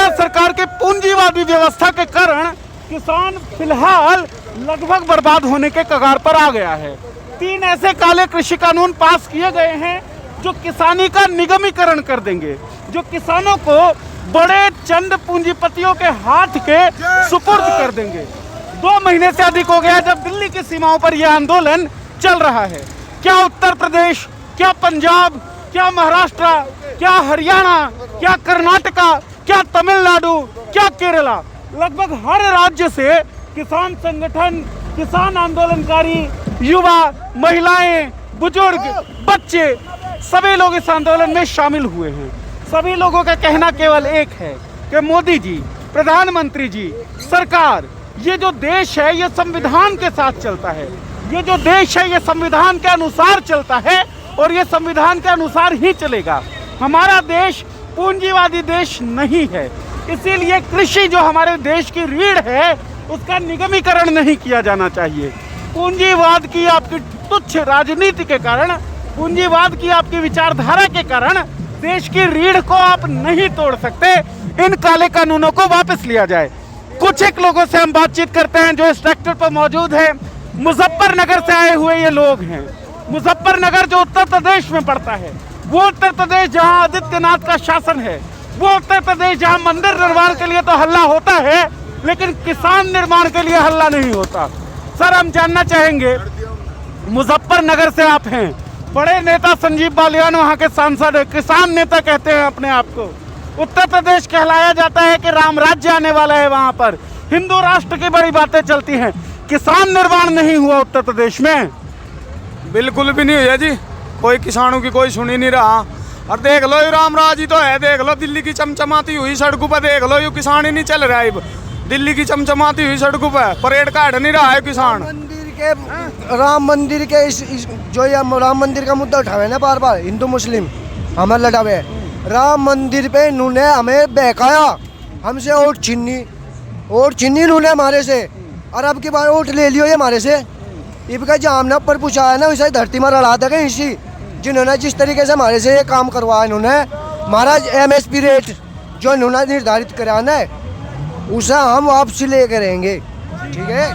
भारत सरकार के पूंजीवादी व्यवस्था के कारण किसान फिलहाल लगभग बर्बाद होने के कगार पर आ गया है। 3 ऐसे काले कृषि कानून पास किए गए हैं जो किसानी का निगमीकरण कर देंगे, जो किसानों को बड़े चंद पूंजीपतियों के हाथ के सुपुर्द कर देंगे। 2 महीने से अधिक हो गया जब दिल्ली की सीमाओं पर यह आंदोलन चल रहा है। क्या उत्तर प्रदेश, क्या पंजाब, क्या महाराष्ट्र, क्या हरियाणा, क्या कर्नाटका, क्या तमिलनाडु, क्या केरला, लगभग हर राज्य से किसान संगठन, किसान आंदोलनकारी, युवा, महिलाएं, बुजुर्ग, बच्चे, सभी लोग इस आंदोलन में शामिल हुए हैं। सभी लोगों का कहना केवल एक है कि मोदी जी, प्रधानमंत्री जी, सरकार, ये जो देश है ये संविधान के साथ चलता है। ये जो देश है ये संविधान के अनुसार चलता है और ये संविधान के अनुसार ही चलेगा। हमारा देश पूंजीवादी देश नहीं है, इसीलिए कृषि जो हमारे देश की रीढ़ है उसका निगमीकरण नहीं किया जाना चाहिए। पूंजीवाद की आपकी तुच्छ राजनीति के कारण, पूंजीवाद की आपकी विचारधारा के कारण देश की रीढ़ को आप नहीं तोड़ सकते। इन काले कानूनों को वापस लिया जाए। कुछ एक लोगों से हम बातचीत करते हैं जो इस ट्रैक्टर पर मौजूद है। मुजफ्फरनगर से आए हुए ये लोग हैं। मुजफ्फरनगर जो उत्तर प्रदेश में पड़ता है, वो उत्तर प्रदेश जहां आदित्यनाथ का शासन है, वो उत्तर प्रदेश जहां मंदिर निर्माण के लिए तो हल्ला होता है लेकिन किसान निर्माण के लिए हल्ला नहीं होता। सर, हम जानना चाहेंगे, मुजफ्फरनगर से आप हैं, बड़े नेता संजीव बालियान वहाँ के सांसद है, किसान नेता कहते हैं अपने आप को। उत्तर प्रदेश कहलाया जाता है कि राम राज्य आने वाला है, वहाँ पर हिंदू राष्ट्र की बड़ी बातें चलती हैं। किसान निर्माण नहीं हुआ उत्तर प्रदेश में? बिल्कुल भी नहीं हुआ जी, कोई किसानों की कोई सुन ही नहीं रहा। और देख लो ये रामराज ही तो है, देख लो दिल्ली की चमचमाती हुई सड़कों पर, देख लो ये किसान ही नहीं चल रहा है। दिल्ली की चमचमाती हुई सड़कों पर परेड काट नहीं रहा है किसान। राम मंदिर के जो ये राम मंदिर का मुद्दा उठावे ना बार बार हिंदू मुस्लिम हमें लड़ावे, राम मंदिर पे इन्होंने हमें बहकाया, हमसे वोट छीनी इन्होंने हमारे से, और अब की बार वोट ले लियो ये हमारे से। इनका जो हमने ऊपर पूछा है ना वैसे धरती में लड़ा देंगे इसी, जिन्होंने जिस तरीके से हमारे से ये काम करवाया इन्होंने, हमारा MSP रेट जो इन्होंने निर्धारित कराना है उसे हम वापसी लेकर रहेंगे। ठीक है।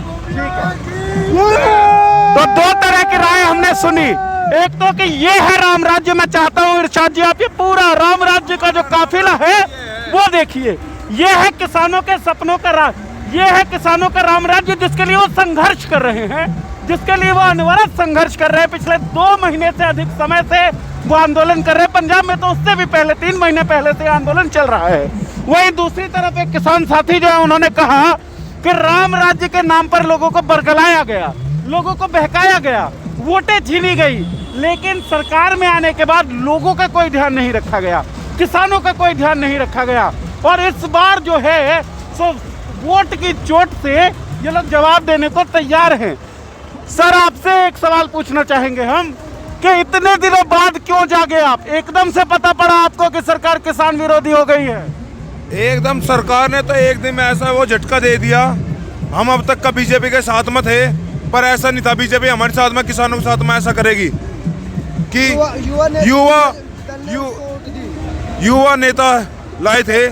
तो 2 तरह की राय हमने सुनी। एक तो कि ये है राम राज्य। मैं चाहता हूँ इरशाद जी आप ये पूरा राम राज्य का जो काफिला है वो देखिए। ये है किसानों के सपनों का ये है किसानों का राम राज्य जिसके लिए वो संघर्ष कर रहे हैं, जिसके लिए वो अनवरत संघर्ष कर रहे हैं। पिछले 2 महीने से अधिक समय से वो आंदोलन कर रहे हैं। पंजाब में तो उससे भी पहले 3 महीने पहले से आंदोलन चल रहा है। वहीं दूसरी तरफ एक किसान साथी जो है उन्होंने कहा कि राम राज्य के नाम पर लोगों को बरगलाया गया, लोगों को बहकाया गया, वोटें छीनी गई, लेकिन सरकार में आने के बाद लोगों का कोई ध्यान नहीं रखा गया, किसानों का कोई ध्यान नहीं रखा गया। और इस बार जो है सो वोट की चोट से ये लोग जवाब देने को तैयार हैं। सर, आपसे एक सवाल पूछना चाहेंगे हम कि इतने दिनों बाद क्यों जागे आप? एकदम से पता पड़ा आपको कि सरकार किसान विरोधी हो गई है? एकदम सरकार ने तो एक दिन में ऐसा वो झटका दे दिया। हम अब तक का बीजेपी के साथ में थे, पर ऐसा नहीं था बीजेपी हमारे साथ में, किसानों के साथ में ऐसा करेगी कि युवा नेता लाए थे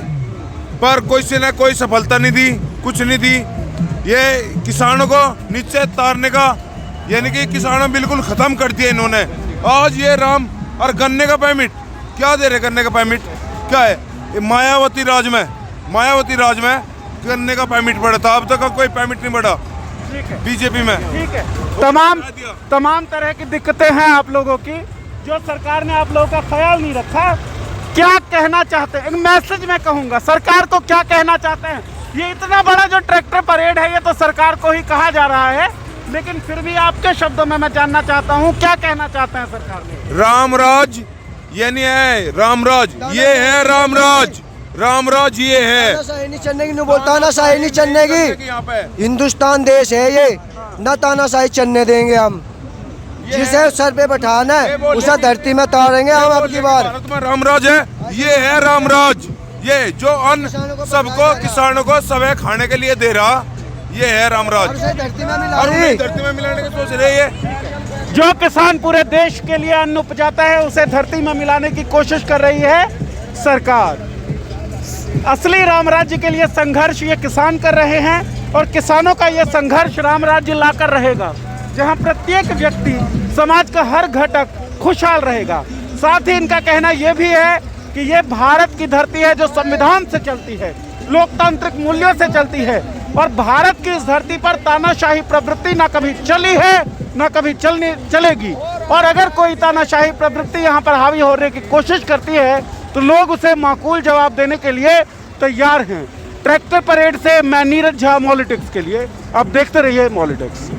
पर किसी ने कोई सफलता नहीं दी, कुछ नहीं दी। ये किसानों को नीचे तारने का, यानी कि किसानों बिल्कुल खत्म कर दिया इन्होंने। आज ये राम और गन्ने का परमिट क्या दे रहे? गन्ने का परमिट क्या है? मायावती राज में गन्ने का परमिट बढ़ा था, अब तक का कोई परमिट नहीं बढ़ा बीजेपी में। ठीक है। तमाम तरह की दिक्कतें हैं आप लोगों की, जो सरकार ने आप लोगों का ख्याल नहीं रखा। क्या कहना चाहते हैं? एक मैसेज मैं कहूंगा, सरकार को क्या कहना चाहते हैं? ये इतना बड़ा जो ट्रैक्टर परेड है ये तो सरकार को ही कहा जा रहा है, लेकिन फिर भी आपके शब्दों में मैं जानना चाहता हूँ क्या कहना चाहते हैं सरकार में? रामराज ये नहीं है, रामराज ये है, रामराज ये है। नहीं चलने की, नहीं बोलता ना शाही नहीं चलने की। हिंदुस्तान देश है ये, न तानाशाही चलने देंगे हम। जिसे सर पे बैठाना है उसे धरती में तारेंगे हम। अब की बार भारत में रामराज है, ये है रामराज। ये जो अन्न सबको किसानों को सवे खाने के लिए दे रहा, ये है रामराज। धरती में मिलाने की सोच रही है। जो किसान पूरे देश के लिए अन्न उपजाता है उसे धरती में मिलाने की कोशिश कर रही है सरकार। असली राम राज्य के लिए संघर्ष ये किसान कर रहे हैं और किसानों का ये संघर्ष राम राज्य लाकर रहेगा, जहां प्रत्येक व्यक्ति, समाज का हर घटक खुशहाल रहेगा। साथ ही इनका कहना यह भी है कि ये भारत की धरती है जो संविधान से चलती है, लोकतांत्रिक मूल्यों से चलती है और भारत की इस धरती पर तानाशाही प्रवृत्ति ना कभी चली है ना कभी चलेगी। और अगर कोई तानाशाही प्रवृत्ति यहाँ पर हावी होने की कोशिश करती है तो लोग उसे माकूल जवाब देने के लिए तैयार हैं। ट्रैक्टर परेड से मैं नीरज झा, मॉलिटिक्स के लिए। अब देखते रहिए मॉलिटिक्स।